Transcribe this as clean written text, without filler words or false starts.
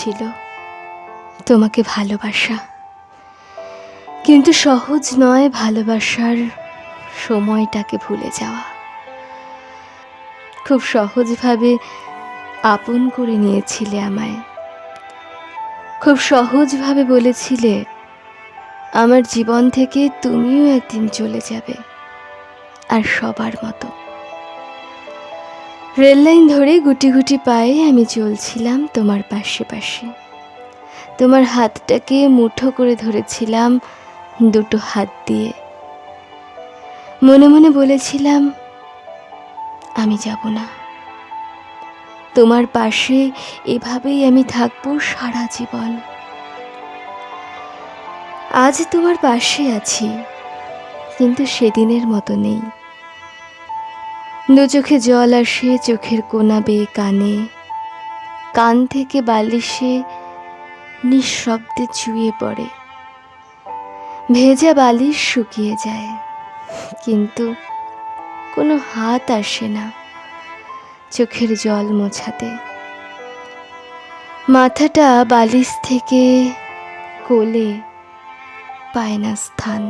ছিল তোমাকে ভালোবাসা, কিন্তু সহজ নয় ভালোবাসার সময়টাকে ভুলে যাওয়া। খুব সহজভাবে আপন করে নিয়েছিলে আমায়, খুব সহজভাবে বলেছিলে আমার জীবন থেকে তুমিও একদিন চলে যাবে, আর সবার মতো। রেললাইন ধরে গুটি গুটি পায়ে আমি চলছিলাম তোমার পাশে পাশে, তোমার হাতটাকে মুঠো করে ধরেছিলাম দুটো হাত দিয়ে। মনে মনে বলেছিলাম আমি যাব না, তোমার পাশে এভাবেই আমি থাকবো সারা জীবন। আজ তোমার পাশে আছি, কিন্তু সেদিনের মতো নেই। দু চোখে জল আসে চোখের কোনা বেয়ে কানে, কান থেকে বালিশে নিঃশব্দে চুইয়ে পড়ে। ভেজা বালিশ শুকিয়ে যায়, কিন্তু কোনো হাত আসে না চোখের জল মোছাতে। মাথাটা বালিশ থেকে কোলে পায় না স্থান।